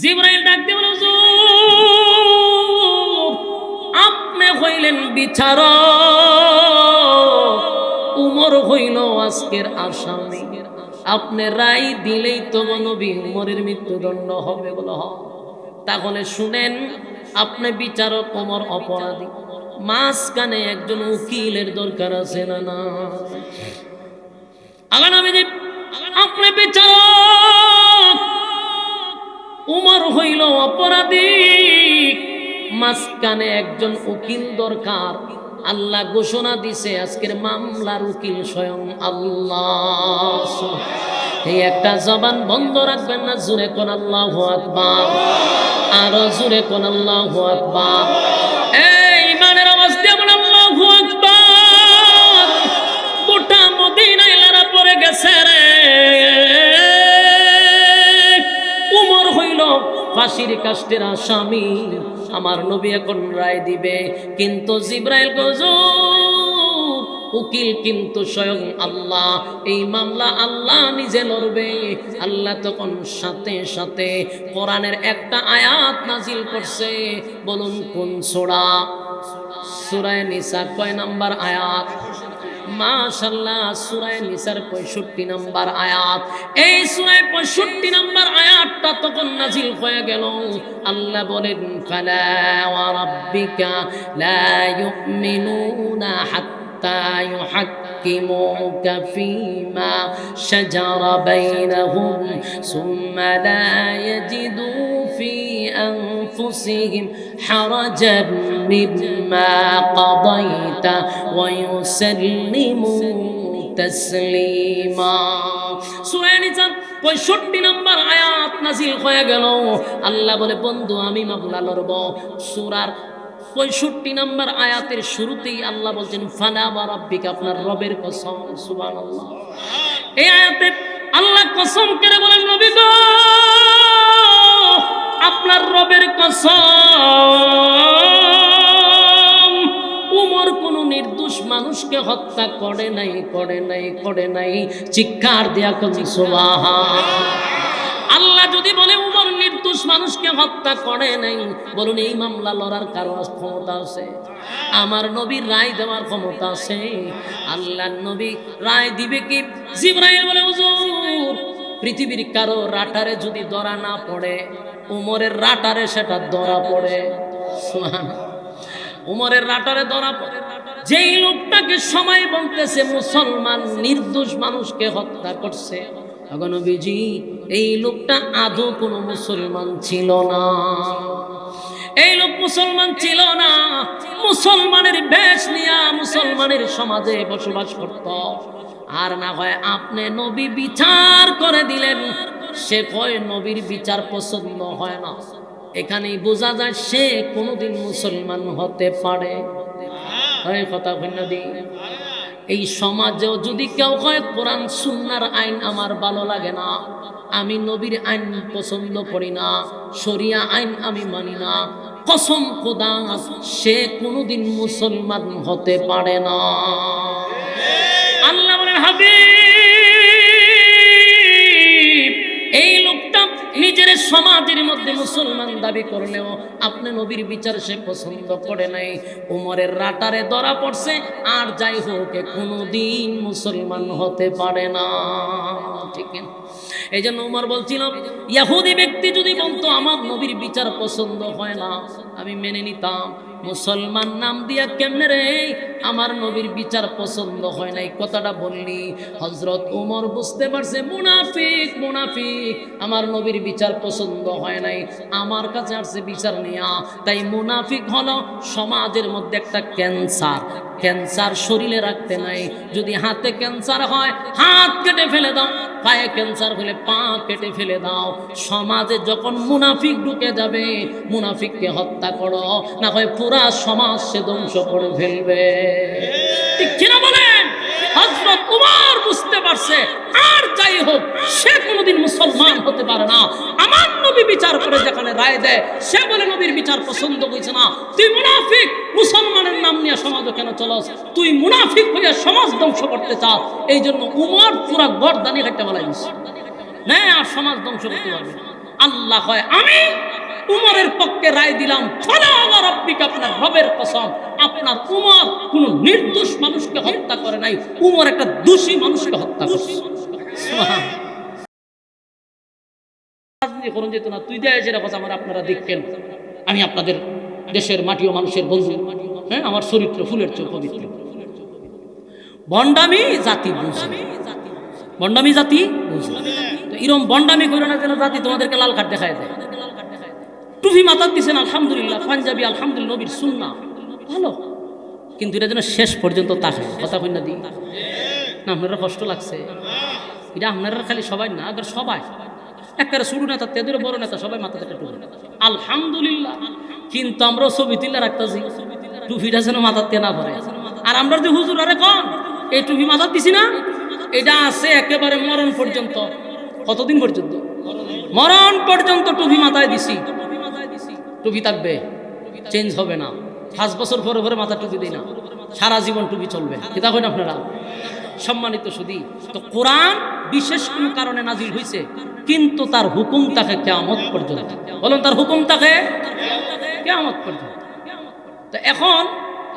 জিবরাইল ডাক দিয়ে বলে, আপনি হইলেন বিচারক, উমর হইল আজকের আসামি। আপনি রায় দিলেই তো নবী উমরের মৃত্যুদণ্ড হবে বলে। তাহলে শুনেন, আপনি বিচারক, উমর অপরাধী, মাঝখানে একজন উকিলের দরকার আছে না না? আপনি বিচারক, উমর হইল অপরাধী, মাঝখানে একজন উকিল দরকার। আল্লাহ ঘোষণা দিছে আজকের মামলার উকিল স্বয়ং আল্লাহ। এই একটা জবান বন্ধ রাখবেন না, জোরে কোন আল্লাহু আকবার, আরো জোরে কোন আল্লাহু আকবার। এই ইমানের আওয়াজ দিয়ে বলেন আল্লাহু আকবার। গোটা মদিনায় লারা পড়ে গেছে রে। উমর হইল ফাঁসির কাষ্টের আসামি, আমার নবী এখন রায় দিবে। কিন্তু জিবরাইল উকিল কিন্তু স্বয়ং আল্লাহ, এই মামলা আল্লাহ নিজে লড়বে। আল্লাহ তখন সাথে সাথে কোরআনের একটা আয়াত নাজিল করছে। বলুন কোন সূরা? সূরা নিসা কয় নাম্বার আয়াত? মাশাআল্লাহ, সূরা নিসার 65 নাম্বার আয়াত। এই সূরা 65 নাম্বার আয়াতটা তখন নাজিল হয়ে গেল। আল্লাহ বলেন, ফালা ওয়া রাব্বিকা লা ইউমিনুনা হাত্তা ইউহাক্কিমুকা ফীমা শাজারা বাইনাহুম সুম্মা লা ইয়াজিদু ফি أنفسهم حرجا مما قضيت ويسلموا تسليما। সূরা নিসার 65 নম্বর আয়াত নাযিল হয়ে গেল। আল্লাহ বলে, বন্ধু আমি মামলা লড়ব। সূরার 65 নম্বর আয়াতের শুরুতেই আল্লাহ বলছেন, ফালা ওয়া রাব্বিকা, আপনার রবের কসম। সুবহানাল্লাহ। এই আয়াতে আল্লাহ কসম করে বলেন, নবী গো, আপনার রবের কসম, উমর কোন নির্দোষ মানুষকে হত্যা করে নাই। চিৎকার দেয়া কোন সুবহান। আল্লাহ যদি বলে উমর নির্দোষ মানুষকে হত্যা করে নাই, বলুন এই মামলা লড়ার কারো ক্ষমতা আছে? আমার নবীর রায় দেওয়ার ক্ষমতা আছে? আল্লাহর নবী রায় দিবে কি? জিবরাইল বলে, হুজুর, পৃথিবীর কারো রাটারে যদি ধরা না পড়ে, উমরের রাটারে সেটা ধরা পড়ে। উমরের রাটারে ধরা পড়ে। যেই লোকটাকে সময় বলতেছে মুসলমান নির্দোষ মানুষকে হত্যা করছে, নবীজি এই লোকটা আদৌ কোনো মুসলমান ছিল না। এই লোক মুসলমান ছিল না, মুসলমানের বেশ নিয়া মুসলমানের সমাজে বসবাস করত। আর না হয় আপনি নবী বিচার করে দিলেন, সে কয় নবীর বিচার পছন্দ হয় না। এখানেই বোঝা যায় সে কোনোদিন মুসলমান হতে পারে। কথা ভিন্নদি। এই সমাজেও যদি কেউ কয় কোরআন সুন্নাহর আইন আমার ভালো লাগে না, আমি নবীর আইন পছন্দ করি না, শরিয়া আইন আমি মানি না, কসম খোদা সে কোনোদিন মুসলমান হতে পারে না। আল্লাহ বলেন, হাবিব, এই লোকটা নিজের সমাজের মধ্যে মুসলমান দাবি করলেও আপনি নবীর বিচার সে পছন্দ করে নাই। উমরের রাটারে ধরা পড়ছে, আর যাই হোক কোনোদিন মুসলমান হতে পারে না। ঠিক না? এই জন্য উমর বলছিল, ইহুদি ব্যক্তি যদি বলতো আমার নবীর বিচার পছন্দ হয় না, আমি মেনে নিতাম। মুসলমান নাম দিয়া কেমনে রে আমার নবীর বিচার পছন্দ হয় নাই কথাটা বললি? হযরত উমর বুঝতে পারছে মুনাফিক, আমার নবীর বিচার পছন্দ হয় নাই, আমার কাছে আসছে বিচার নিয়া। তাই মুনাফিক হলো সমাজের মধ্যে একটা ক্যান্সার শরীরে রাখতে নাই। যদি হাতে ক্যান্সার হয় হাত কেটে ফেলে দাও, পায়ে ক্যান্সার হলে পা কেটে ফেলে দাও। সমাজে যখন মুনাফিক ঢুকে যাবে, মুনাফিককে হত্যা করো, না হয় পুরা সমাজ সে ধ্বংস করে ফেলবে। ঠিক কিনা বলেন? হযরত উমর বুঝতে পারছে আর যাই হোক সে কোনোদিন মুসলমান হতে পারে না। আমার নবী বিচার করে যেখানে রায় দেয়, সে বলে নবীর বিচার পছন্দ হয়েছে না, তুই মুনাফিক, মুসলমানের নাম নিয়ে সমাজে কেন চলস? তুই মুনাফিক হয়ে সমাজ ধ্বংস করতে চাস। এই জন্য উমর পুরা গর্দানি কাটতে বলা দিচ্ছে না, আর সমাজ ধ্বংস করতে পারবে। আল্লাহ হয় আমি উমরের পক্ষে রায় দিলাম, ফালা ওয়া রাব্বিকা, আপনার রবের কসম, আপনার উমর কোন নির্দোষ মানুষকে হত্যা করে নাই, উমর একটা দোষী মানুষকে হত্যা করছে। সুবহানাল্লাহ। রাজনীতি করুন যেত না, তুই দেয় যেটা কথা আমার আপনারা দেখেন, আমি আপনাদের দেশের মাটি ও মানুষের বন্ধু, হ্যাঁ, আমার চরিত্র ফুলের চেয়ে পবিত্র। ভণ্ডামি জাতি বুঝে, ভণ্ডামি জাতি বুঝে। তো এরকম ভণ্ডামি করে না যেন জাতি তোমাদেরকে লাল কার্ড দেখায় দেয়। টুপি মাথার দিচ্ছেন আলহামদুলিল্লাহ, পাঞ্জাবি আলহামদুলিল্লাহ, নবীর সুন্নাহ ভালো, কিন্তু এটা যেন শেষ পর্যন্ত তাকে কথা কই না দিই না, আপনারা কষ্ট লাগছে এটা আপনারা খালি সবাই না, আগে সবাই একেবারে শুরু নেতা তেদের বড় নেতা সবাই মাথাতে একটা টুপি আলহামদুলিল্লাহ, কিন্তু আমরাও ছবি তুলে রাখতেছি টুপিটা যেন মাথার তে না পড়ে। আর আমরা যে হুজুর আরে কন এই টুপি মাথার দিছি না, এটা আছে একেবারে মরণ পর্যন্ত। কতদিন পর্যন্ত? মরণ পর্যন্ত টুপি মাথায় দিছি, টুপি থাকবে, চেঞ্জ হবে না। 5 বছর পরে পরে মাথা টুপি দিই না, সারা জীবন টুপি চলবে। কিতা কইন আপনারা? সম্মানিত সুধী, তো কোরআন বিশেষ কোন কারণে নাজিল হয়েছে, কিন্তু তার হুকুম থাকে কিয়ামত পর্যন্ত। বলুন, তার হুকুম থাকে কিয়ামত পর্যন্ত। তো এখন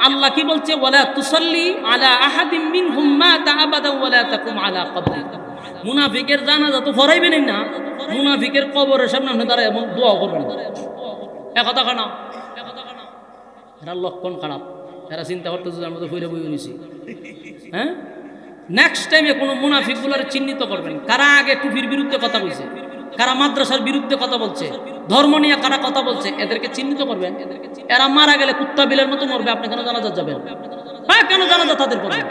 আল্লাহ কি বলছে, ওয়ালা তুসাল্লি আলা আহাদিম মিনহুম মাতা আবাদা ওয়ালা তাকুম আলা কবরি। মুনাফিকের জানাজা তো পড়াইবেন না, মুনাফিকের কবরের সামনে আপনি দাঁড়ায় এমন দোয়া করবেন না। কথা কানা, এরা লক্ষণ খারাপ, এরা চিন্তা করতেছে আমরা তো ফিরে বই নিছি। হ্যাঁ, নেক্সট টাইমে কোনো মুনাফিকগুলোর চিহ্নিত করবেন, কারা আগে টুপির বিরুদ্ধে কথা বলছে, কারা মাদ্রাসার বিরুদ্ধে কথা বলছে, ধর্ম নিয়ে কারা কথা বলছে, এদেরকে চিহ্নিত করবেন। এরা মারা গেলে কুত্তা বিলের মতো মরবে, আপনি কেন জানাজা যাবেন? হ্যাঁ, কেন জানাজা তাদের পড়বে?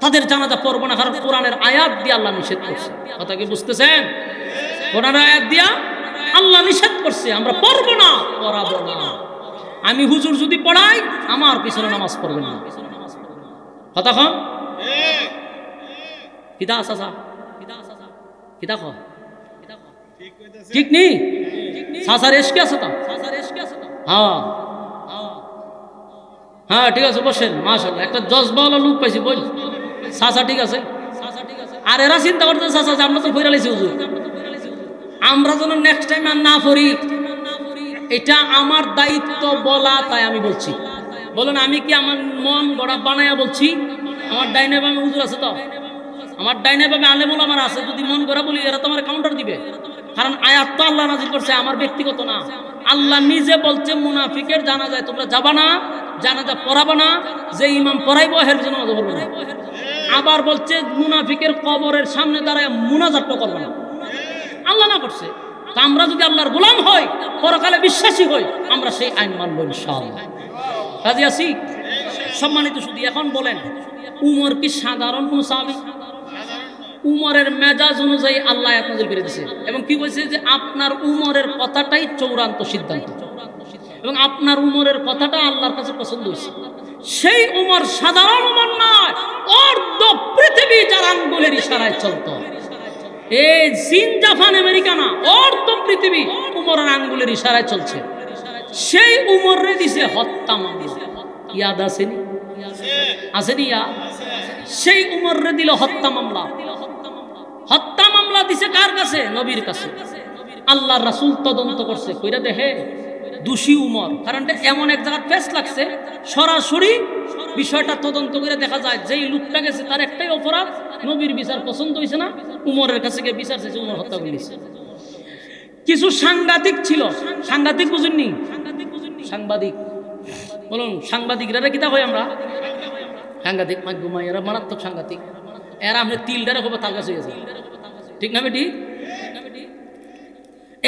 তাদের জানাজা পড়বো না, কারণ কোরআনের আয়াত দিয়ে আল্লাহ নিষেধ করছে। কথা কি বুঝতেছেন? কোরআনের আয়াত দিয়া আল্লাহ নিষেধ করছে, আমরা পড়বো না, পড়াবো না। আমি হুজুর যদি পড়াই, আমার পিছনে নামাজ পড়বেন না। কথা কন কিতা আসা কিতা খ ঠিক নেই, সাসার এসকে আছে তা। হ্যাঁ হ্যাঁ, ঠিক আছে, বসেন। মাশাআল্লাহ, একটা জজবাওয়ালা লোক পাইছি, বল সাসা ঠিক আছে। আর এরা চিন্তা করতে চাচা যে আমরা তো ফিরে লাইছি হুজুর, আমরা যেন নেক্সট টাইম আর না পড়ি, এটা আমার দায়িত্ব বলা, তাই আমি বলছি। বলুন, আমি কি আমার মন গড়া বানায়া বলছি? আমার ডাইনে বামে হুজুর আছে তো, আমার ডাইনে বামে আলেমুল আমার আছে, যদি মন গড়া বলি এরা তো আমার কাউন্টার দিবে, কারণ আয়াত তো আল্লাহ নাজিল করছে, আমার ব্যক্তিগত না। আল্লাহ নিজে বলছে মুনাফিকের জানাজায় তোমরা যাবা না, জানাজা পড়াবা না, যে ইমাম পড়াইবো হের জন্য নামাজ পড়বে না। আবার বলছে মুনাফিকের কবরের সামনে দাঁড়ায় মুনাজাত করবে না, আল্লাহ না করছে। তা আমরা যদি আল্লাহর গোলাম হই, পরকালে বিশ্বাসী হই, আমরা সেই আইন মানবো ইনশাআল্লাহ। রাজি আছি? সম্মানিত সুধী, এখন বলেন, উমর কি সাধারণ কোন সাহাবী? উমরের মেজাজ অনুযায়ী আল্লাহ আয়াত নাযিল করে দিয়েছে, এবং কি বলছে যে আপনার উমরের কথাটাই চূড়ান্ত সিদ্ধান্ত, এবং আপনার উমরের কথাটা আল্লাহর কাছে পছন্দ হয়েছে। সেই উমর সাধারণ উমর নয়, অর্ধ পৃথিবী যার আঙ্গুলের ইশারায় চলতো। এই চীন, জাপান, আমেরিকা না, অর্ধ পৃথিবী উমরের আঙ্গুলের ইশারায় চলছে। সেই উমরে দিছে হত্যা মামলা, ইয়াদ আসেনি? আসেনি ইয়াদ? সেই উমরে দিল হত্যা মামলা। হত্যা মামলা দিছে কার কাছে? নবীর কাছে। আল্লাহর রাসূল তদন্ত করছে, কইরা দেখে দোষী উমর, কারণ এমন এক জায়গায় পেশ লাগছে, সরাসরি বিষয়টা তদন্ত করে দেখা যায় যেই লোকটা গেছে তার একটাই অপরাধ, নবীর বিচার পছন্দ হয়েছে না, উমরের কাছে গিয়ে বিচার চাইছে, উমর হত্যা করেছে। কিছু সাংবাদিক ছিল, সাংবাদিক বুঝেননি? সাংবাদিক বলুন, সাংবাদিকরা কিতা হয় আমরা? সাংবাদিক মাধ্যমে এরা মারাত্মক সাংবাদিক, এরা আপনি তিলটারে খবর তার কাছে গেছে, ঠিক না বেটি?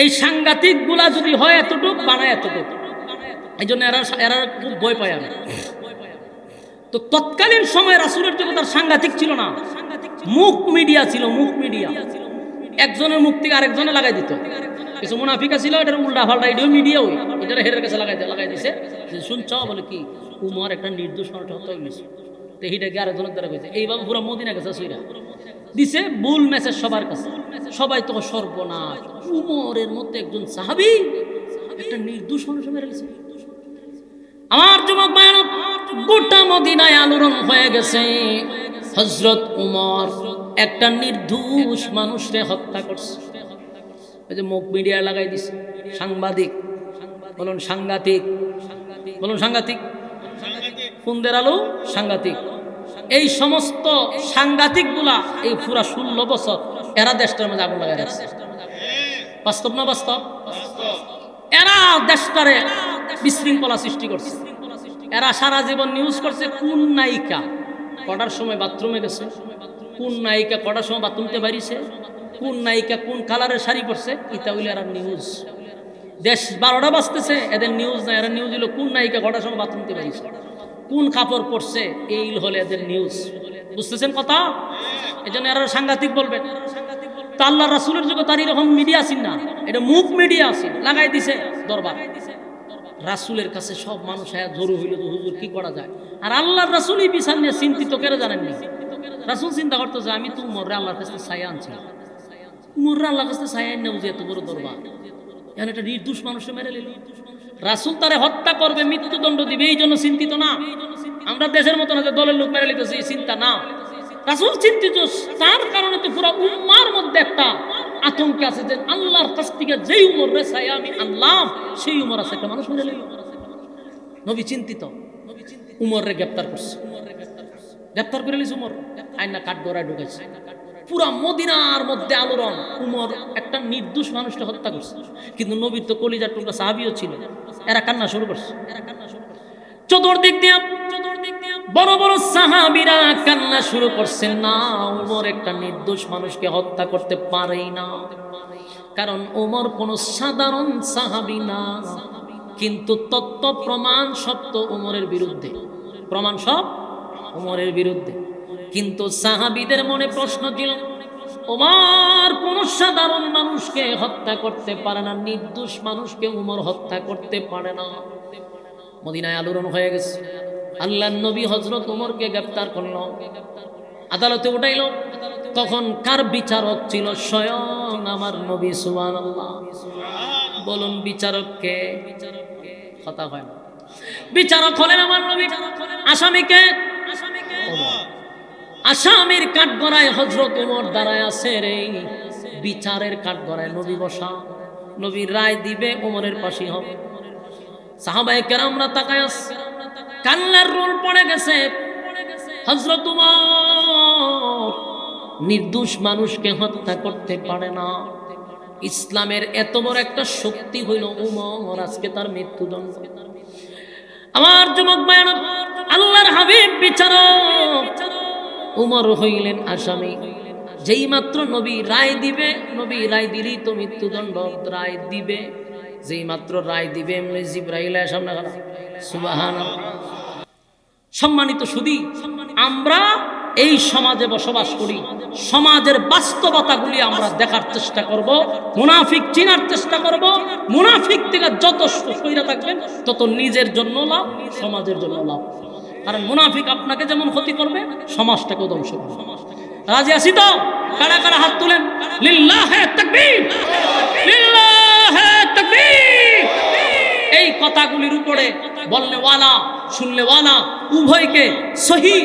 এই সাংঘাতিক গুলা যদি হয় এতটুক বানায় এতটুক, এই জন্য এরা খুব ভয় পায়। আমি তো তৎকালীন সময় রাসূলের যুগে তার সাংঘাতিক ছিল না, মুখ মিডিয়া ছিল, মুখ মিডিয়া। একজনের মুখ থেকে আরেকজনে লাগাই দিত। কিছু মুনাফিকা ছিল, এটার উল্টা ফাল্টা এটাও মিডিয়া, ওই এটা হেরের কাছে লাগাই দিছে। শুনছ বলে কি উমর একটা নির্দোষ মানুষ হত্যা হয়েছে, তো এইটাকে আরেকজনের দ্বারা কইছে, এইভাবে পুরো মদিনা গেছে সইরা দিছে ভুল মেসেজ সবার কাছে। সবাই তো সর্বনাশ, উমরের মধ্যে একজন সাহাবী একটা নির্দোষ মানুষ মেরে গেছে। আমার যুবক ভাইরা, গোটা মদিনায় আলোড়ন হয়ে গেছে, হযরত উমর একটা নির্দোষ মানুষকে হত্যা করছে। ওই যে মুখ মিডিয়া লাগাই দিছে, সাংবাদিক বলুন, সাংঘাতিক বলুন, সাংঘাতিক, ফুন্দের আলো সাংঘাতিক। এই সমস্ত সাংঘাতিকগুলা এই পুরা 16 বছর এরা দেশটার মধ্যে আগুন লাগাই রাখছে। বাস্তব না বাস্তব? এরা দেশটারে বিশৃঙ্খলা সৃষ্টি করছে। এরা সারা জীবন নিউজ করছে কোন নায়িকা কটার সময় বাথরুমে গেছে, কোন নায়িকা কটার সময় বাথরুমতে বাড়িছে, কোন নায়িকা কোন কালারের শাড়ি পরছে, এটা হইলে এরা নিউজ। দেশ 12টা বাজতেছে, এদের নিউজ নাই। এরা নিউজ হলো কোন নায়িকা কটার সময় বাথরুমতে বাড়িছে, কোন কাপড় পরছে, এই হলে এদের নিউজ। বুঝতেছেন কথা? এই জন্য এরা সাংঘাতিক বলবেন। তা আল্লাহ রাসূলের যুগে তার এরকম মিডিয়া আছেন না, এটা মুখ মিডিয়া আছে, লাগাই দিছে দরবার। রাসূলের কাছে সব মানুষ জড়ো হইল, হুজুর কি করা যায়? আর আল্লাহর রাসূলই বিচার নিয়ে চিন্তিত, কেন জানেননি? রাসূল চিন্তা করতেছে আমি তো উমরে আল্লাহর কাছে ছায়া আনছি, উমরে আল্লাহর কাছে ছায়া নেও যে এত বড় দরবার, এখন একটা নির্দোষ মানুষকে মেরে নিল। রাসূল তারে হত্যা করবে, মৃত্যুদণ্ড দিবে, এই জন্য চিন্তিত না। আমরা দেশের মতো না যে দলের লোক মেরে লিতেছে, এই চিন্তা না। রাসূল চিন্তিত, তার কারণে তো পুরো উম্মার মধ্যে একটা আতঙ্ক আছে যে আল্লাহর কাছ থেকে যেই উমর রে ছায়া আমি আনলাম, সেই উমর আছে একটা মানুষ মেরে নিল। নবী চিন্তিত, উমর রে গ্রেফতার করছে, গ্রেফতার করে নিয়েছে উমর, আইনা কাঠগড়ায় ঢুকেছে। পুরা মদিনার মধ্যে আলোড়ন, উমর একটা নির্দোষ মানুষকে হত্যা করছে। কিন্তু নবীর তো কলিজার টুকরা সাহাবীও ছিল, এরা কান্না শুরু করছে। চতুর্দিক দিয়ে বড় বড় সাহাবীরা কান্না শুরু করছেন, না উমর একটা নির্দোষ মানুষকে হত্যা করতে পারেই না, কারণ উমর কোনো সাধারণ সাহাবী না। কিন্তু তত্ত্ব প্রমাণ সত্য উমরের বিরুদ্ধে, প্রমাণ সব উমরের বিরুদ্ধে। কিন্তু সাহাবীদের মনে প্রশ্ন ছিল, উমর কোন সাধারণ মানুষকে হত্যা করতে পারে না, নির্দোষ মানুষকে উমর হত্যা করতে পারে না। মদিনায় আলোড়ন হয়ে গেছে। আল্লাহর নবী হযরত উমরকে গ্রেফতার করল, আদালতে উঠাইল। তখন কার বিচারক ছিল? স্বয়ং আমার নবী। সুবহানাল্লাহ বলুন, বিচারককে? কথা হয় না। বিচারক হলেন আমার নবী। আসামিকে? আসামির কাঠগড়ায় হযরত উমর দাঁড়ায় আছে রে, বিচারের কাঠগড়ায় নবী বসা। নবী রায় দিবে, উমরের পাশে হবে। সাহাবায়ে কেরামরা তাকায় আছে, কান্নার রোল পড়ে গেছে। হযরত উমর নির্দোষ মানুষকে হত্যা করতে পারে না। ইসলামের এত বড় একটা শক্তি হইল উমর, আজকে তার মৃত্যুদণ্ড। আমার যুবক ভাইরা, আল্লাহর হাবিব বিচারক, উমর হইলেন আসামি। যেই মাত্র নবী রায় দিবে, নবী রায় দিলেই তো মৃত্যুদণ্ড রায় দিবে। যেই মাত্র রায় দিবে, এমনি জিবরাইল সামনে খাড়া। সুবহানাল্লাহ। সম্মানিত সুধী, আমরা এই সমাজে বসবাস করি, সমাজের বাস্তবতাগুলি আমরা দেখার চেষ্টা করব, মুনাফিক চিনার চেষ্টা করব। মুনাফিক থেকে যত সইরা থাকবেন তত নিজের জন্য লাভ, সমাজের জন্য লাভ। কারণ মুনাফিক আপনাকে যেমন ক্ষতি করবে, সমাজটাকেও ধ্বংস করবে। রাজি আছি তো? কারা কারা হাত তুলেন? লিল্লাহে তাকবীর, লিল্লাহে তাকবীর। এই কথাগুলির উপরে বললে ওয়ালা, শুনলে ওয়ালা, উভয়কে সহি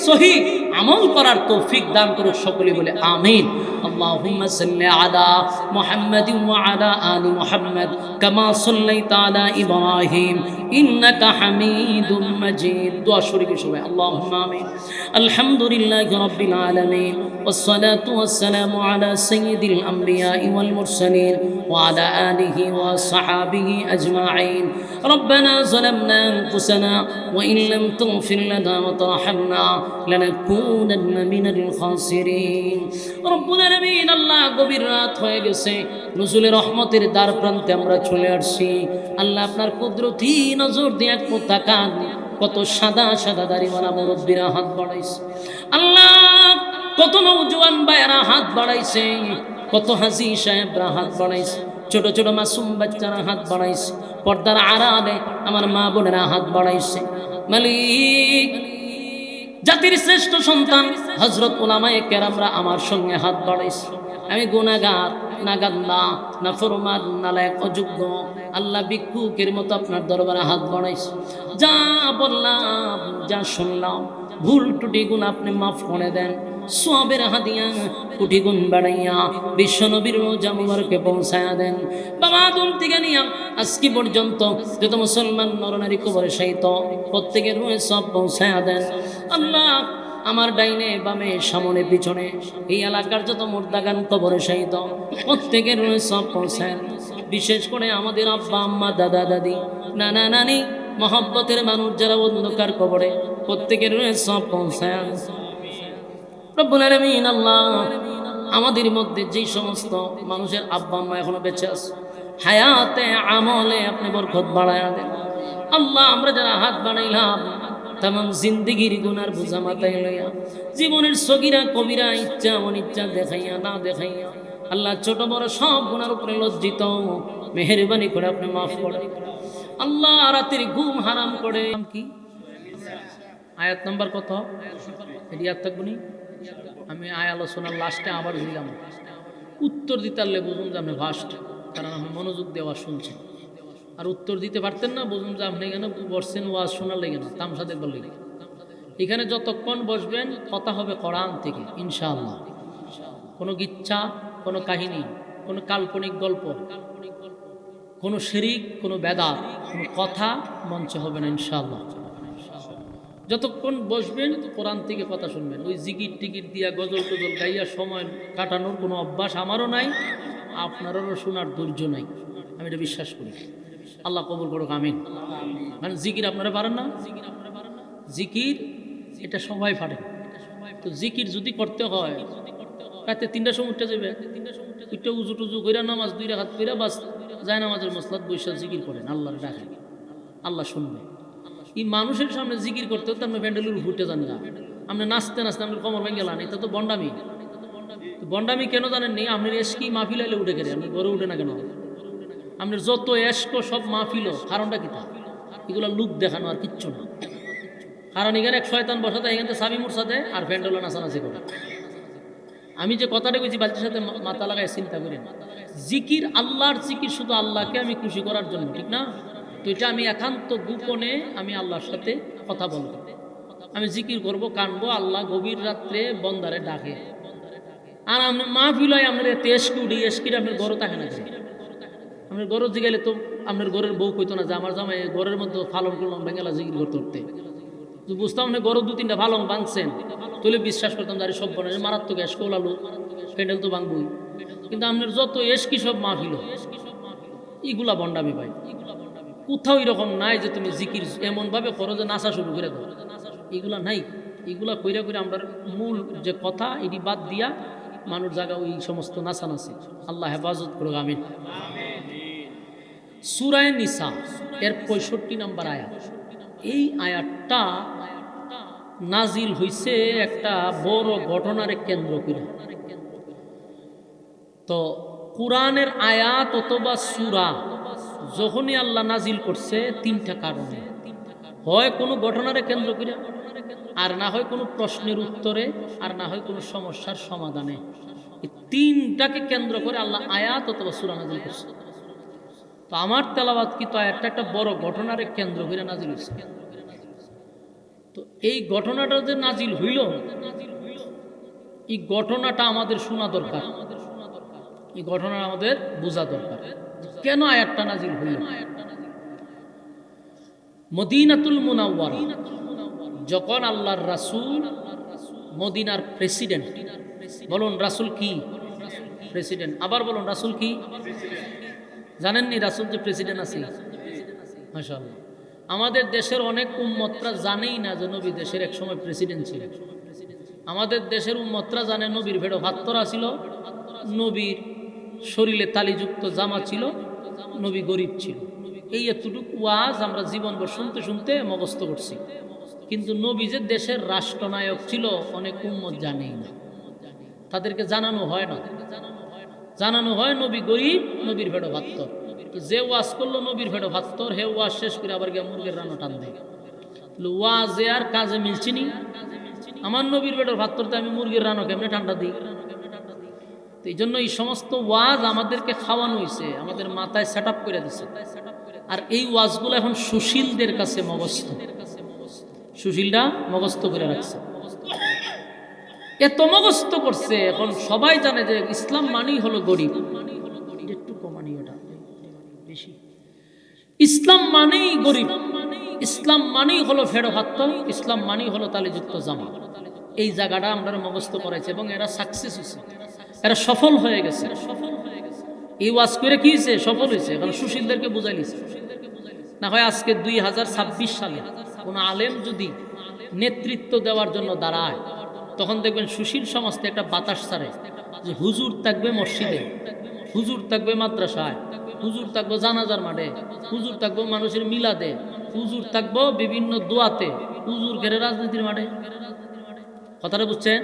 সহি আমল করার তৌফিক দান করুক সকলে বলে আমিন। আল্লাহুম্মা সাল্লি আলা মুহাম্মাদিন ওয়া আলা আলি মুহাম্মাদ কামা সাল্লাইতা আলা ইব্রাহিম ইন্নাকা হামিদুম মাজিদ। দোয়া শরীকে সবাই আল্লাহুম্মা আমিন। আলহামদুলিল্লাহি রাব্বিল আলামিন والصلاة والسلام على سيد الأنبياء والمرسلين وعلى آله وصحابه أجمعين. ربنا ظلمنا أنفسنا وإن لم تغفر لنا وترحمنا لنكونن من الخاسرين. رب العالمين আল্লাহ গভীর রাত হয়ে গেছে, নজুলে রহমতের দ্বার প্রান্তে আমরা চলে আসছি। আল্লাহ আপনার কুদরতি নজর দিয়ে একটু তাকান, কত সাদা সাদা দাড়িওয়ালা মুরব্বীরা হাত বাড়াইছে। আল্লাহ কত নওজোয়ান ভাইয়েরা হাত বাড়াইছে, কত হাজি সাহেবরা হাত বাড়াইছে, ছোট ছোট মাসুম বাচ্চারা হাত বাড়াইছে, পর্দার আড়ালে আমার মা বোনেরা হাত বাড়াইছে। মালিক, জাতির শ্রেষ্ঠ সন্তান হযরত উলামায়ে কেরামরা আমার সঙ্গে হাত বাড়াইছে। আমি গুনাহগার, নাগান্দা, নাফরমান, নালায়েক, অযোগ্য, আল্লাহ ভিক্ষুকের মতো আপনার দরবারে হাত বাড়াইছে। যা বললাম, যা শুনলাম, ভুল ত্রুটিগুলো আপনি মাফ করে দেন। সওয়াবের হাদিয়া কোটি গুণ বাড়াইয়া বিশ্ব নবীর রোজা মুবারকে পৌঁছায়া দেন। বাবা আদম থেকে নিয়া আজকে পর্যন্ত যত মুসলমান নরনারী কবরে শায়িত প্রত্যেকের রুহে সব পৌঁছায়া দেন। আল্লাহ আমার ডাইনে বামে সামনে পিছনে এই এলাকার যত মুর্দাগান কবরে শায়িত প্রত্যেকের রুহে সব পৌঁছায়। বিশেষ করে আমাদের আব্বা আম্মা দাদা দাদি নানা নানি মহব্বতের মানুষ যারা অন্ধকার কবরে প্রত্যেকের রুহে সব পৌঁছায়। রব্বুল আলামিন আল্লাহ আমাদের মধ্যে যেই সমস্ত মানুষের আব্বা আম্মা এখনো বেঁচে আছে হায়াতে আমলে আপনি বরকত বাড়ায়া দেন। আল্লাহ আমরা যারা হাত বাড়াইলাম তামাম জিন্দিগির গুনার বোঝা মাথায় লইয়া জীবনের সগীরা কবিরা ইচ্ছা অনিচ্ছা দেখাইয়া না দেখাইয়া আল্লাহ ছোট বড় সব গুনার উপরে লজ্জিত মেহেরবানি করে আপনি মাফ করে। আল্লাহ রাতের ঘুম হারাম করে কি আয়াত নাম্বার কত এটি আর থাকবনি আমি আলোচনার লাস্টে আবার দিলাম উত্তর দিতে পারলে বুঝুন যে আপনি ফার্স্ট, কারণ আমি মনোযোগ দেওয়া শুনছি। আর উত্তর দিতে পারতেন না বুঝুন যে আপনি কেন বসছেন ওয়াজ শোনার লেগে না তামসা দেখবার লেগে। এখানে যতক্ষণ বসবেন কথা হবে কোরআন থেকে ইনশাআল্লাহ। কোনো গিচ্ছা, কোনো কাহিনী, কোনো কাল্পনিক গল্প, কোনো শিরিক, কোনো বেদাত, কোনো কথা মঞ্চে হবে না ইনশাআল্লাহ। যতক্ষণ বসবেন কোরআন থেকে কথা শুনবেন। ওই জিকির টিকিট দিয়া গজল টজল গাইয়া সময় কাটানোর কোনো অভ্যাস আমারও নাই, আপনারও শোনার ধৈর্য নাই, আমি এটা বিশ্বাস করি। আল্লাহ কবুল করুক, আমিন। মানে জিকির আপনারা পারেন না? জিকির এটা সবাই পারে। তো জিকির যদি করতে হয় রাতে 3টার সময় উঠতে যাবে, উঠতে উজু টুজু কইরা নামাজ 2 রাকাত কইরা বাস যায় নামাজের মসলাত বৈশা জিকির করেন, আল্লাহর ডাকেন, আল্লাহ শুনবে। এই মানুষের সামনে জিকির করতে হতো আপনি প্যান্ডেলের উঠে যান না, আপনি নাচতে নাচতে আপনার কোমর ভেঙে গেলেন, এটা তো বন্ডামি। বন্ডামি কেন জানেন নি? আপনার এসকি মাহফিল আইলে উঠে গেলে আপনি ঘরে উঠে না কেন? আপনার যত এসকো সব মাহফিল, কারণটা কি তা? এগুলো লুক দেখানো আর কিচ্ছু না। কারণ এখানে এক শয়তান বসাতে, এখানে সাবি মুরসাদে আর প্যান্ডেল নাচানাচি করে। আমি যে কথাটা কইছি বালতির সাথে মাথা লাগায় চিন্তা করেন। জিকির আল্লাহর জিকির শুধু আল্লাহকে আমি খুশি করার জন্য, ঠিক না? তো এটা আমি একান্ত গোপনে আমি আল্লাহর সাথে কথা বলবো, আমি জিকির করব, কানবো। আল্লাহ গভীর রাত্রে বন্দারে ডাকে। আর আপনি মাহফিল হয় আপনার তেজকে উঠি এসকির আপনার গরো থাকে না। আপনার গরো জিগাইলে তো আপনার ঘরের বউ কইতো না যে আমার জামাই ঘরের মধ্যে ফালন করলাম বেঙ্গালা জিকির করতে উঠতে। তো বুঝতাম আপনি গরো 2-3টা ফালন বাঁধছেন, তাহলে বিশ্বাস করতাম যে সব বনে মারাত্মক এসকে ওলালো, প্যান্ডেল তো ভাঙবই। কিন্তু আপনার যত এসকি সব মাহফিল, এগুলা বন্ডামি ভাই। কোথাও এরকম নাই যে তুমি জিকির এমনভাবে করো যে নাচা শুরু করে দাও, এগুলা নাই। এগুলা কইরা কইরা আমরা মূল যে কথা এটি বাদ দিয়া মানুষ জায়গা ওই সমস্ত নাচানাচি। আল্লাহ হেফাজত করুক, আমিন। সূরা নিসা এর 65 নম্বর আয়াত। এই আয়াতটা নাজিল হইছে একটা বড় ঘটনার কেন্দ্র করে। তো কোরআনের আয়াত অথবা সূরা যখনই আল্লাহ নাজিল করছে 3টা কারণে, হয় কোনো ঘটনার কেন্দ্র করে, আর না হয় কোনো প্রশ্নের উত্তরে, আর না হয় কোনো সমস্যার সমাধানে। এই 3টাকে কেন্দ্র করে আল্লাহ আয়াত অথবা সূরা নাজিল করছে। তো আমার তেলাওয়াত কি তো আয়াতটা একটা বড় ঘটনার কেন্দ্র করে নাজিল হয়েছে। তো এই ঘটনাটা যে নাজিল হইল, এই ঘটনাটা আমাদের শোনা দরকার, এই ঘটনা আমাদের বোঝা দরকার। কেন আয়াতটা নাজিল হইল? মদিনাতুল মুনাওয়ারা যখন আল্লাহর রাসূল মদিনার প্রেসিডেন্ট, বলুন রাসূল কি? প্রেসিডেন্ট। আবার বলুন রাসূল কি? জানেননি রাসূল যে প্রেসিডেন্ট আছে? মাশাআল্লাহ। আমাদের দেশের অনেক উম্মতরা জানেই না যে নবী দেশের এক সময় প্রেসিডেন্ট ছিল। আমাদের দেশের উম্মতরা জানে নবীর ভেড়ো ভাত্তরা ছিল, নবীর শরীরে তালিযুক্ত জামা ছিল, নবী গরিব ছিল। এই এতটুকু ওয়াজ আমরা জীবনভর শুনতে শুনতে মুখস্থ করছি। কিন্তু নবী যে দেশের রাষ্ট্রনায়ক ছিল অনেক উম্মত জানেই না, তাদেরকে জানানো হয় না। জানানো হয় নবী গরিব, নবীর ভেড়ো ভাত্তর। যে ওয়াজ করলো নবীর ভেড়ো ভাত্তর, হে ওয়াজ শেষ করে আবার গিয়ে মুরগের রান্না টান দেয়। ওয়াজে আর কাজে মিলছিনি। আমার নবীর ভেড়োর ভাত্তরতে আমি মুরগির রান্না কেমনে ঠান্ডা দিই? তো এই জন্য এই সমস্ত ওয়াজ আমাদেরকে খাওয়ানো হয়েছে, আমাদের মাথায় সেট আপ করে দিছে। আর এই ওয়াজগুলো এখন সুশীলদের কাছে মগস্থ, সুশীলরা মগস্থ করে রাখছে। এত মগস্ত করছে, এখন সবাই জানে যে ইসলাম মানেই হলো গরিব। একটু কমানি ওটা বেশি। ইসলাম মানেই গরিব, ইসলাম মানেই হলো ফেরোহাত্ত, ইসলাম মানেই হলো তালিযুক্ত জামা। এই জায়গাটা আমরা মুখস্থ করাইছে এবং এরা সাকসেস হয়েছে, এরা সফল হয়ে গেছে। এই ওয়াজ করে কি হয়েছে? সফল হয়েছে। এখন সুশীলদেরকে বুঝাই নিছে। না হয় আজকে 2026 সালে কোন আলেম যদি নেতৃত্ব দেওয়ার জন্য দাঁড়ায়, তখন দেখবেন সুশীল সমাজে একটা বাতাস ছাড়ে যে হুজুর থাকবে মসজিদে, হুজুর থাকবে মাদ্রাসায়, হুজুর থাকবো জানাজার মাঠে, হুজুর থাকবো মানুষের মিলাদে, হুজুর থাকবো বিভিন্ন দোয়াতে, হুজুর ঘেরে রাজনীতির মাঠে। কথাটা বুঝছেন?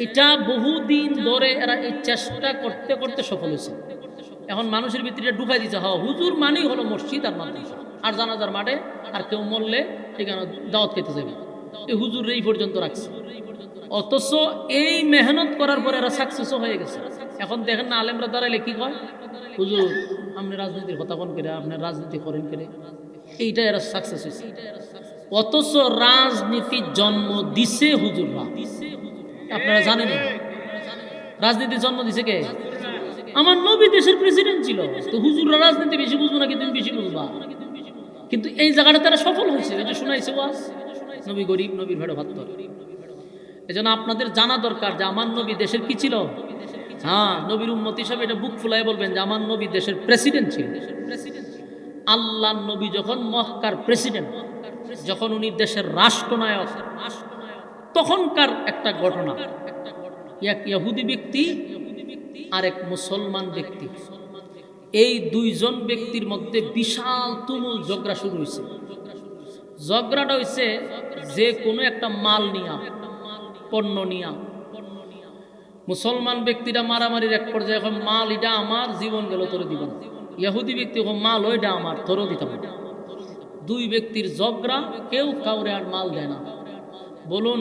এটা বহুদিন ধরে এরা এই চেষ্টা করতে করতে সফল হয়েছে। এখন মানুষের ভিতরে ঢুকাই দিচ্ছে, হ্যাঁ হুজুর মানেই হলো মসজিদ আর মাদ্রাসা আর জানাজার মাঠে, আর কেউ মরলে এখানে দাওয়াত খেতে যাবে। এই হুজুর এই পর্যন্ত রাখছে। অথচ এই মেহনত করার পরে এরা সাকসেসও হয়ে গেছে। এখন দেখেন না, আলেমরা দাঁড়াইলে কি কয়, হুজুর আপনি রাজনীতির কথা কোন করে, আপনি রাজনীতি করেন করে, এইটা এরা সাকসেস হয়েছে। অথচ রাজনীতির জন্ম দিছে হুজুররা। আপনারা জানেন রাজনীতির জন্ম দিছে কে? আমার নবী দেশের প্রেসিডেন্ট ছিল। তো হুজুররা রাজনীতি বেশি বুঝবো নাকি তুমি বেশি বুঝবা? কিন্তু এই জায়গাটা তারা সফল হয়েছে। এই যে শোনাইছে ওয়াজ, নবী গরিব, নবীর ভেড়ো ভাত। এই জন্য আপনাদের জানা দরকার যে আমার নবী দেশের কি ছিল। হ্যাঁ, নবীর উম্মত হিসাবে এটা বুক ফুলাই বলবেন যে আমার নবী দেশের প্রেসিডেন্ট ছিল। আল্লাহ নবী যখন মক্কার প্রেসিডেন্ট, যখন উনি দেশের রাষ্ট্রনায়ক, তখনকার একটা ঘটনা, এক ইহুদি ব্যক্তি আর এক মুসলমান ব্যক্তি, এই দুইজন ব্যক্তির মধ্যে বিশাল তুমুল ঝগড়া শুরু হয়েছে। ঝগড়াটা হয়েছে যে কোনো একটা মাল নিয়া, পণ্য নিয়া। মুসলমান ব্যক্তিরা মারামারির এক পর্যায়ে এখন মাল এটা আমার, জীবন গেল তোরে দিব না। ইহুদি ব্যক্তি এখন মাল ওইটা আমার, তোরও দিতাম না। দুই ব্যক্তির ঝগড়া, কেউ কাউরে আর মাল দেয় না। বলুন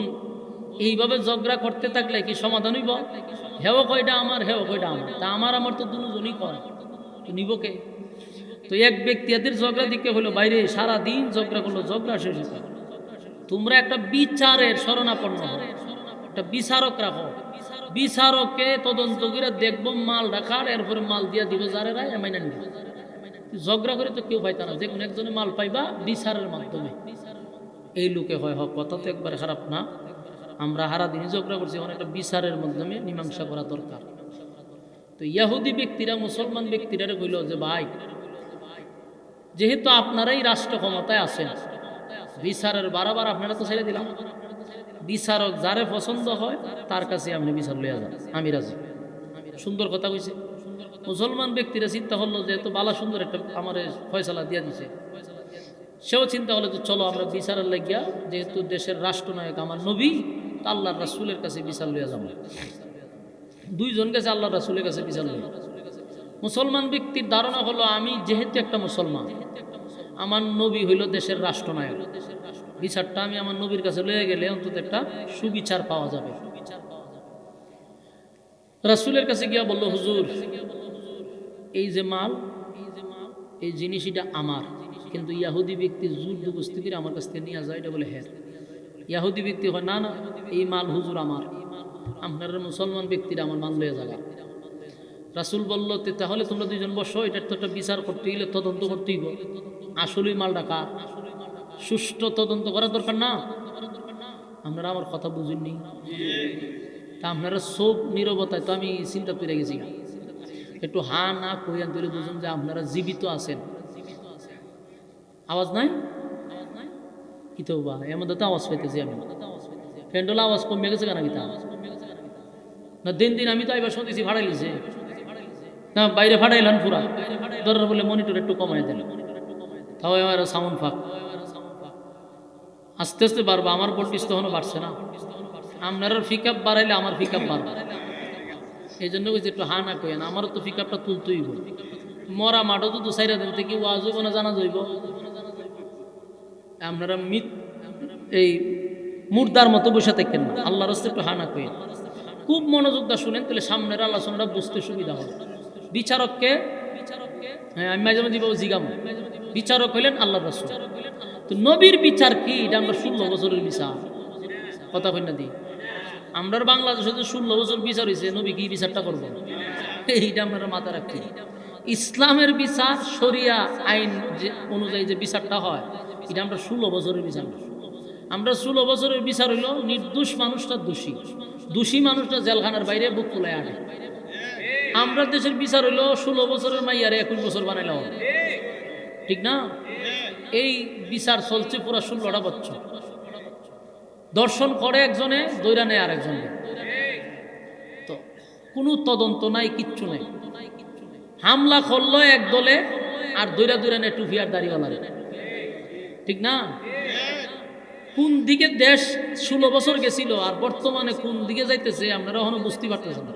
এইভাবে ঝগড়া করতে থাকলে কি সমাধান হইব? হেও কয়টা আমার, হেও কয়টা আমার, তা আমার তো দুজনই করে, তো নিব কে? তো এক ব্যক্তি এদের ঝগড়া দিকে হলো বাইরে সারাদিন ঝগড়া করলো, ঝগড়া শেষ হয়েছে। তোমরা একটা বিচারের শরণাপন্ন হও, একটা বিচারক রাখো, বিচারককে তদন্ত করে দেখবো মাল রাখার, এরপরে মাল দিয়া দিব যারে রায় মাইনা নিব। ঝগড়া করে তো কেউ পাইতা না, যে কোনো একজনে মাল পাইবা বিচারের মাধ্যমে। এই লোকে হয় হক, কথা তো একবারে খারাপ না। আমরা হারা দিন ঝগড়া করছি, এখন একটা বিচারের মাধ্যমে মীমাংসা করা দরকার। তো ইহুদি ব্যক্তিরা মুসলমান ব্যক্তিরা কইল যে ভাই, যেহেতু আপনারাই রাষ্ট্র ক্ষমতায় আছেন, বিচারের বারবার আপনারা তো ছেড়ে দিলাম, বিচারক যারে পছন্দ হয় তার কাছে আপনি বিচার লইয়া যান, আমি রাজি। সুন্দর কথা কইছে। মুসলমান ব্যক্তিরা চিন্তা করলো যে এত বালা সুন্দর একটা আমার ফয়সালা দিয়া দিছে, সেও চিন্তা হলো যে চলো আমরা বিচারের লাগিয়া, যেহেতু দেশের রাষ্ট্রনায়ক আমার নবী, আল্লাহর রাসূলের কাছে বিচার লইয়া যাব। দুইজন গেছে আল্লাহর রাসূলের কাছে বিচার লইয়া। মুসলমান ব্যক্তির ধারণা হলো আমি যেহেতু একটা মুসলমান, আমার নবী হইল দেশের রাষ্ট্রনায়ক, বিচারটা আমি আমার নবীর কাছে লইয়া গেলে অন্তত একটা সুবিচার পাওয়া যাবে। রাসূলের কাছে গিয়া বলল, হুজুর এই যে মাল, এই জিনিস এটা আমার, কিন্তু ইহুদি ব্যক্তি জোর জবরদস্তি করে আমার কাছ থেকে নিয়ে যায়। এটা বলে হ্যাঁ। ইহুদি ব্যক্তি হয় না না, এই মাল হুজুর আমার, আপনারা মুসলমান ব্যক্তিরা আমার মাল লইয়া যাবে। রাসূল বলল, তাহলে তোমরা দুইজন বসো, এটার তো একটা বিচার করতে গেলে তদন্ত করতেই হবে, আসলেই মালটা কার, সুষ্ঠু তদন্ত করা দরকার না? আপনারা আমার কথা বুঝেননি? তা আপনারা সব নীরবতায় তো আমি চিন্তা করে গেছি, একটু হা না কইয়ান তুলে বুঝুন যে আপনারা জীবিত আছেন। আওয়াজ নাই কি তো বা এর মধ্যে তো আওয়াজ পাইতেছি আমি, ফ্যান্ডল আওয়াজ কমে গেছে কেন কি তা না? দিন দিন আমি তো এবার শুনতেছি ভাড়াই লিছে না, বাইরে ফাটাইলাম পুরা দরকার বলে মনিটর একটু কমাই দেন, তাও এবার সাউন্ড ফাঁক আস্তে আস্তে বাড়বা। আমার ভোল্টেজ তখনও বাড়ছে না, আপনার পিক আপ বাড়াইলে আমার পিক আপ বাড়বে। এই জন্য বলছি একটু হা না কইেন, আমারও তো পিক আপটা তুলতেই হইব। মরা মাঠও তো দু চাইরা দিন থেকে ওয়াজ হইব না জানা যাইব। আপনারা এই মুর্দার মতো বসে থাকেন না, আল্লাহর রাস্তায় একটু হা না কইেন, খুব মনোযোগ দা শুনেন, তাহলে সামনের আলোচনাটা বুঝতে সুবিধা হবে। বিচারককে হ্যাঁ আমি মাঝে মাঝে জিগাম, বিচারক হইলেন আল্লাহর রাসূল। তো নবীর বিচার কি? এটা আমরা 16 বছরের বিচার, কথা কই না দি। আমরা বাংলাদেশে যে 16 বছর বিচার হয়েছে, নবী কি বিচারটা করবো? এইটা আপনারা মাথা রাখতে। ইসলামের বিচার শরিয়া আইন যে অনুযায়ী যে বিচারটা হয়, এটা আমরা 16 বছরের বিচার। আমরা 16 বছরের বিচার হইল নির্দোষ মানুষটা দোষী, দোষী মানুষটা জেলখানার বাইরে বুক ফুলায় আনে। আমরা দেশের বিচার হইল 16 বছরের মাইয়ারে 21 বছর বানাইলাম, ঠিক না? এই বিচার চলছে পুরা 16টা বছর। দর্শন করে একজনে, দৈরা নেয় আর একজনে, তো কোনো তদন্ত নাই, কিচ্ছু নাই। হামলা করলো এক দলে আর দৈরা দৈরা নেয় টুফিয়ার দাড়িওয়ালারে, ঠিক না? কোন দিকে দেশ 16 বছর গেছিল আর বর্তমানে কোন দিকে যাইতেছে আপনারা এখনো বুঝতে পারতেছেন না।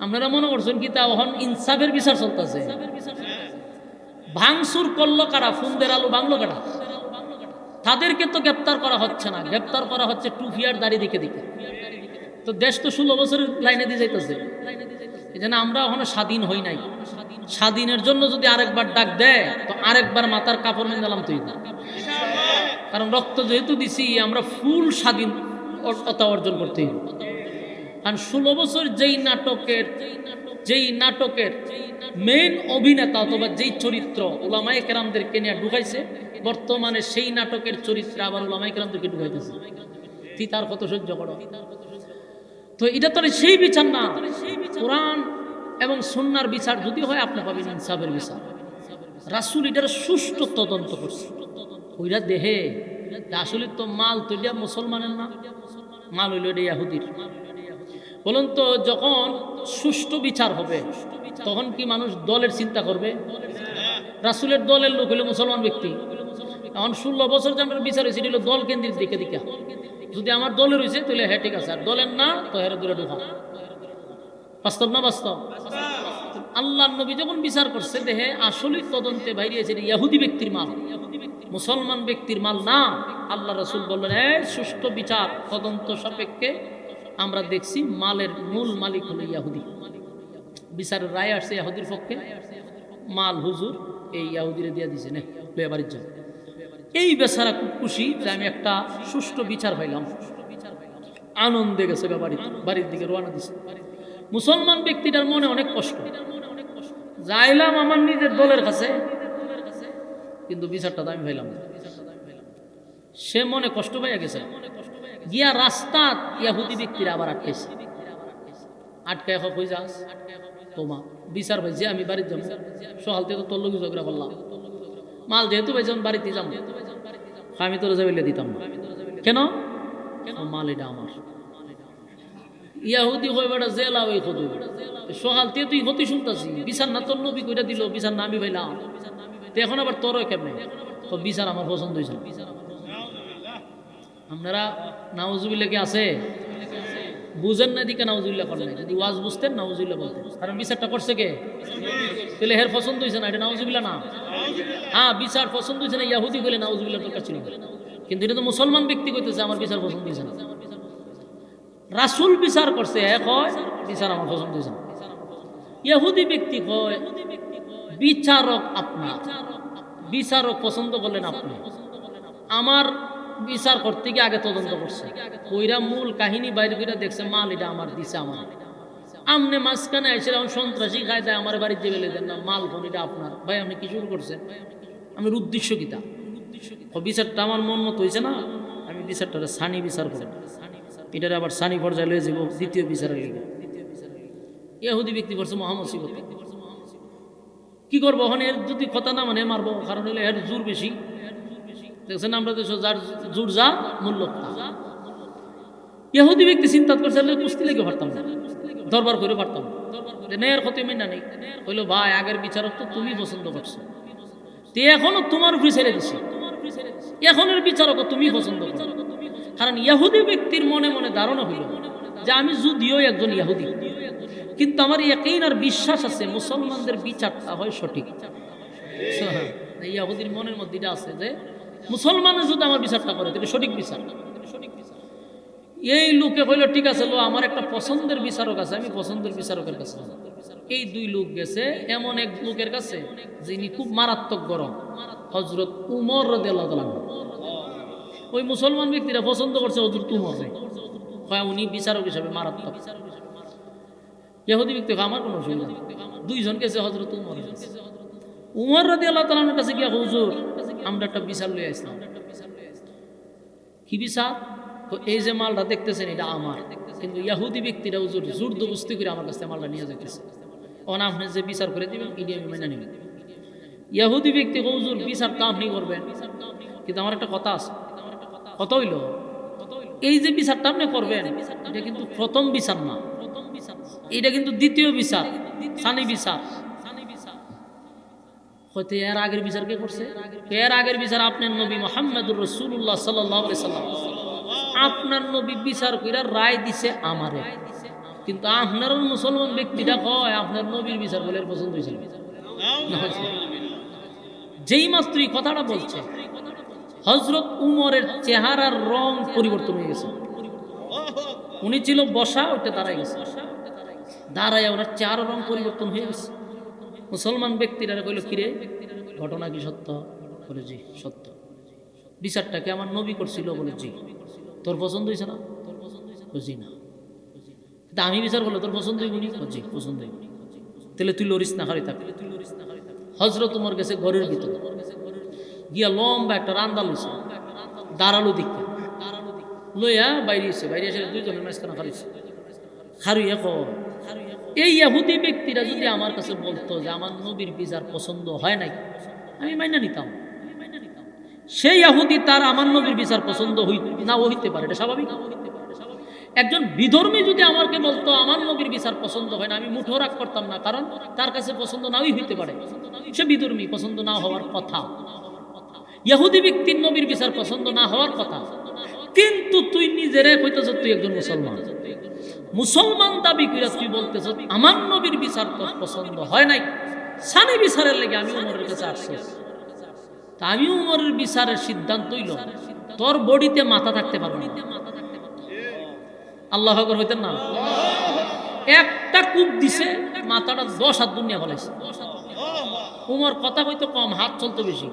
আপনারা মনে করছেন কি তা এখন ইনসাফের বিচার চলতেছে? ভাঙচুর করলো কারা? ফুন্দের আলু বাংলো কারা? তাদেরকে তো গ্রেপ্তার করা হচ্ছে না, গ্রেপ্তার করা হচ্ছে টুফিয়ার দাড়ি দিকে দিকে। তো দেশ তো 16 বছরের লাইনে দিয়ে যাইতেছে। এই জন্য আমরা এখনো স্বাধীন হই নাই। স্বাধীনের জন্য যদি আরেকবার ডাক দেয় তো আরেকবার মাথার কাপড় মেন্দালাম তুই, কারণ রক্ত যেহেতু দিছি আমরা ফুল স্বাধীনতা অর্জন করতে হবে। কারণ 16 বছর যেই নাটকের মেইন অভিনেতা অথবা যেই চরিত্র উলামায়ে কেরামদেরকে নিয়ে ঢুকাইছে, বর্তমানে সেই নাটকের চরিত্রে আবার উলামায়ে কেরামদেরকে ঢুকাইতেছে। তার কত সহ্য করো? তো এটা তো সেই বিচার না। কোরআন এবং সুন্নাহর বিচার যদি হয় আপনি পাবেন ইনসাফের বিচার। রাসূল এটার সুষ্ঠু তদন্ত করছে। ওইরা দেহে আসলে তো মাল তো এটা মুসলমানের না, মাল হইল এটা ইহুদির। বলুন তো, যখন সুষ্ঠু বিচার হবে তখন কি মানুষ দলের চিন্তা করবে? রাসূলের দলের লোক হইল মুসলমান ব্যক্তি। এখন 16 বছর যে আমরা বিচার হয়েছি এটা দল কেন্দ্রিক দিকে দিকে। যদি আমার দলের হয়েছে তাহলে হ্যাঁ ঠিক আছে, আর দলের না তো হেরে দূরে ঢোকা। বাস্তব না বাস্তব? আল্লাহর নবী যখন বিচার করছে দেহে আসলে তদন্তে বাইরেছে ইহুদি ব্যক্তির মাল, মুসলমান ব্যক্তির মাল না। আল্লাহ রাসূল বললেন সুষ্ঠু বিচার তদন্ত সাপেক্ষে আমরা দেখছি মালের মূল মালিক হলো ইহুদি। বিচারের রায় আসছে ইহুদির পক্ষে, মাল হুজুর এই ইহুদিরে দিয়ে দিছে, না লয়ে বাড়ির জন্য। এই বেচারা খুব খুশি যে আমি একটা সুষ্ঠু বিচার পাইলাম, আনন্দে গেছে বাড়ির দিকে রওনা দিছে। মুসলমান ব্যক্তিটার মনে অনেক কষ্ট, যাইলাম আমার নিজের দলের কাছে কিন্তু বিচারটা তো আমি পাইলাম। সে মনে কষ্ট পাইয়া গেছে, গিয়া রাস্তা ইহুদি ব্যক্তিরা আবার আটকেছে। আটকায় হয়ে যাস তোমা বিচার ভাই যে আমি বাড়িতে যাবো, সকালতে তো তোর লোক ঝগড়া করলাম, মাল যেহেতু ভাই যখন বাড়িতে যাবো আমি তোর যাবিলে দিতাম না। কেন? মাল এটা আমার। ইয়াহুদি হয়ে বেড়া জেলা ওই খোঁজ সকালতে তুই হতে শুনতেছি বিচার না তোর নবী কইরা দিল, বিচার না আমি ভাইলাম, তো এখন আবার তোর কেমনে? তো বিচার আমার পছন্দ হয়েছে। আপনারা নাউজুবিল্লাহ কি আছে? বুঝেন না দিকে নাউজুবিল্লাহ করেন, যদি ওয়াজ বুঝতেন নাউজুবিল্লাহ বলতেন। কারণ বিচারটা করছে কে? তাহলে হের পছন্দ হয়েছে না, এটা নাউজুবিল্লাহ না। হ্যাঁ বিচার পছন্দ হয়েছে না, ইয়াহুদি বলে নাউজুবিল্লাহ দরকার ছিল, কিন্তু এটা তো মুসলমান ব্যক্তি কইতেছে আমার বিচার পছন্দ হয়েছে না। রাসূল বিচার করছে, কয় বিচার আমার পছন্দ হয়েছে না। ইহুদি ব্যক্তি কয় বিচারক আপনার, বিচারক পছন্দ করলেন আপনি, আমার বিচার করতে গিয়ে আগে তদন্ত করছে, কইরা মূল কাহিনী বাইরে কইরা দেখছে মাল এটা আমার দিছে আমার। আমনে মাঝখানে এসে এখন সন্ত্রাসী খায় দেয় আমার বাড়ির যে বেলে দেন না মাল ফোন এটা আপনার। ভাই আপনি কি শুরু করছেন? আমার উদ্দেশ্য কিতা? বিচারটা আমার মন মতো হয়েছে না, আমি বিচারটা সানি বিচার করব, এটার আবার সানি পর্যায়ে লয়ে যাব দ্বিতীয় বিচারের লিগে। ইহুদি ব্যক্তি করছে মহামসিবত। কি করবো এখন? এর যদি কথা না মানে মারবো, কারণ হলে এর জোর বেশি। দেখছেন আমরা দেশ যার জোর যা মূল্য তা। ইহুদি ব্যক্তি চিন্তা করছে কুস্তি লেগে পারতাম না, দরবার করে পারতাম না, এর ক্ষতি মেনা নেই। হইলো ভাই আগের বিচারক তো তুমি পছন্দ করছো, তে এখনো তোমার উপরে ছেড়ে দিছি, এখনের বিচারক তুমি পছন্দ করো। কারণ ইহুদি ব্যক্তির মনে মনে ধারণা হইল যে আমি যদিও একজন ইহুদি, কিন্তু আমার ইয়াকিন আর বিশ্বাস আছে মুসলমানদের বিচারটা হয় সঠিক। ইহুদির মনের মধ্যে এটা আছে যে মুসলমানের যদি আমার বিচারটা করে তাহলে সঠিক বিচার। এই লোকে কইল ঠিক আছে লো আমার একটা পছন্দের বিচারক আছে, আমি পছন্দের বিচারকের কাছে। এই দুই লোক গেছে এমন এক লোকের কাছে যিনি খুব মারাত্মক গরম, হযরত উমর রাদিয়াল্লাহু তাআলা। ওই মুসলমান ব্যক্তিরা পছন্দ করছে হযরত উমর, কয় উনি বিচারক হিসাবে মারাত্মক। ইহুদি ব্যক্তি আমার কোনো অসুবিধা নেই। দুইজন গেছে হযরত উমর, উমর রাদিয়াল্লাহু তাআলার কাছে গিয়া, হুজুর আমরা একটা বিচার লইয়া আসলাম। কি বিচার? এই যে মালটা দেখতেছেন এটা আমার, কিন্তু ইহুদি ব্যক্তিরা হুজুর জোরদস্তি করে আমার কাছে মালটা নিয়ে যাইতেছে। এখন আপনি যে বিচার করে দিবেন এটি আমি মেনে নিব। ইহুদি ব্যক্তি হুজুর বিচার তো আপনি করবেন, কিন্তু আমার একটা কথা আছে। কত হইল? এই যে বিচারটা আপনি করবেন এটা কিন্তু প্রথম বিচার না, এটা কিন্তু দ্বিতীয় বিচার, সানি বিচার। হয়তো এর আগের বিচার কে করছে? এর আগের বিচার আপনার নবী মুহাম্মদুর রাসূলুল্লাহ সাল্লাল্লাহু আলাইহি সাল্লাম। আপনার নবী বিচার কইরা রায় দিছে আমারে, কিন্তু আপনার মুসলমান ব্যক্তিটা কয় আপনার নবীর বিচার বলে পছন্দ হয়েছিল। যেই মাত্রই কথাটা বলছে হযরত উমরের চেহারার রং পরিবর্তন হয়ে গেছে। উনি ছিল বসা, ওইটা দাঁড়ায় গেছে, দাঁড়ায় ওনার চেহারার রং পরিবর্তন হয়ে গেছে। মুসলমান ব্যক্তিরা কইল, কিরে ঘটনা কি সত্য? বলে জি সত্য। বিচারটা কি আমার নবী করছিল? বলে জি। তোর পছন্দ হয়েছে না? জি না। কিন্তু আমি বিচার করলে তোর পছন্দ হইব নি? জি পছন্দ হইব। তাহলে তুই লড়িস না, হারি থাক। হযরত উমর গেছে ঘরের ভিতরে, গিয়া লম্বা একটা রান্দা লইছে, দাঁড়ালো দিকে লইয়া বাইরে এসে, বাইরে এসে দুইজনের মাঝখানে খারিছে। খারুইয়া কর, এই ইহুদি ব্যক্তিরা যদি আমার কাছে বলতো যে আমার নবীর বিচার পছন্দ হয় নাই, আমি মাইনা নিতাম। সেই ইহুদি তার আমার নবীর বিচার পছন্দ না হইতে পারে, এটা স্বাভাবিক। একজন বিধর্মী যদি আমাকে বলতো আমার নবীর বিচার পছন্দ হয় না, আমি মুঠো রাগ করতাম না, কারণ তার কাছে পছন্দ নাও হইতে পারে, সে বিধর্মী, পছন্দ না হওয়ার কথা। ইহুদি ব্যক্তির নবীর বিচার পছন্দ না হওয়ার কথা, কিন্তু তুই নিজেরে কইতেছ তুই একজন মুসলমান, মুসলমান দাবি কইরা তুই বলতেছ আমার নবীর বিচার তোর পছন্দ হয় নাই, সানি বিচারের লেগে আমি উমরের কাছে আসছি। তা আমি উমরের বিচারের সিদ্ধান্ত হইল তোর বডিতে মাথা থাকতে পারবে না। আল্লাহু আকবার হইতেন না? একটা কূপ দিছে, মাথাটা 10 হাত দুনিয়া ফলাইছে। উমর কথা কইতো কম, হাত চলতো বেশি।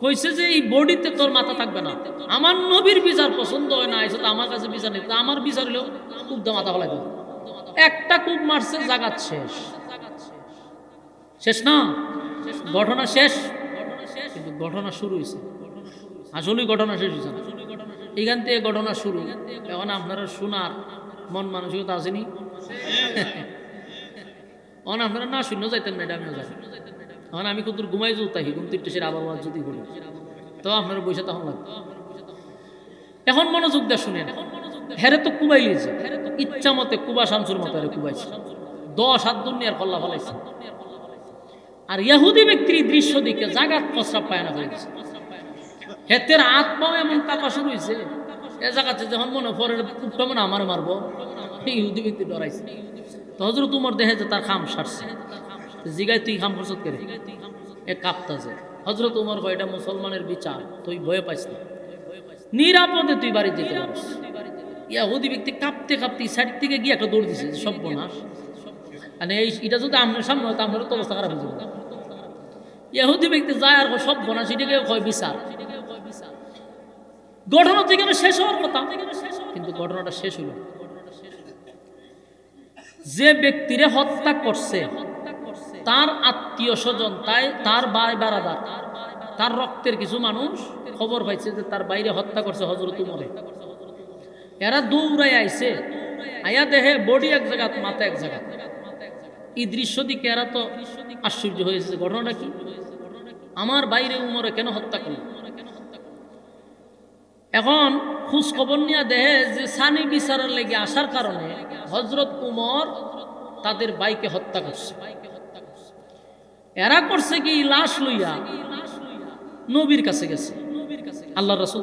কইছে যে এই বডিতে তোর মাথা থাকবে না, আমার নবীর বিচার পছন্দ হয় না, আইসো তো আমার কাছে বিচার নেই, আমার বিচার হলেও কূপ দিয়ে মাথা ফলাই দেবে। একটা কূপ মারছে, জাগাত শেষ। শেষ না, ঘটনা শেষ, কিন্তু ঘটনা শুরু হয়েছে। আসলে ঘটনা শেষ হয়েছে না, এখান থেকে ঘটনা শুরু। এখন আপনারা শোনার মন মানসিকতা আসেনি? এখন আপনারা না শূন্য যাইতেন না, এটা আমিও যাই। এখন আমি কত ঘুমাই যাই, তাই ঘুম তিনটে সেরে আবার যদি করি তো আপনারা বসে তখন লাগবে। এখন মনোযোগ দিয়ে শুনেন, হেরে তো কুবাই লিয়েছে, ইচ্ছা মতে কুবা শামসুর মতো হেরে কুবাইছে, 10 হাত দুনিয়ার কল্লা ফলাইছে। আর ইহুদি ব্যক্তির দৃশ্য দেখে জাগাত প্রস্রাব পায়না হয়ে গেছে। হেতের আত্মাও এমন কাঁপা শুরু হয়েছে, এ জায়গাতে যখন মনে পরের কুপটা মনে আমার মারবো, ইহুদি ব্যক্তি ডরাইছে। তো হযরত উমর দেখে যে তার খাম সারছে, জিগায় তুই খাম খরচত করে এ কাঁপতাছে। হযরত উমর কয় এটা মুসলমানের বিচার, তুই ভয়ে পাইস না, নিরাপদে তুই বাড়ি যেতে পারিস। ইহুদি ব্যক্তি কাঁপতে কাঁপতে সাইড থেকে গিয়ে একটা দৌড় দিছে, সব বোনাস। মানে এটা যদি আপনার সামনে হয় তো আপনার তো অবস্থা খারাপ হয়ে যাবে। ইহুদি ব্যক্তি যায় আর সব বোনাস, এটাকে কয় বিচার। ঘটনা থেকে শেষ হওয়ার কথা, কিন্তু ঘটনাটা শেষ হলো। যে ব্যক্তিরে হত্যা করছে তার আত্মীয় স্বজন, তার ভাই বারাদার, তার রক্তের কিছু মানুষ খবর পাইছে যে তার বাইরে হত্যা করছে হযরত উমরে। এরা দৌড়াই আইছে, আয়া দেহে বডি এক জায়গা, মাথা এক জায়গা। এই দৃশ্য দিকে এরা তো আশ্চর্য হয়েছে, ঘটনাটা কি, আমার বাইরে উমরে কেন হত্যা করল। এখন খোঁজ খবর নিয়ে দেহে যে সানি বিচারের লেগে আসার কারণে হযরত উমর তাদের ভাইকে হত্যা করছে। এরা করছে কি, লাশ লইয়া নবীর কাছে গেছে। আল্লাহর রাসূল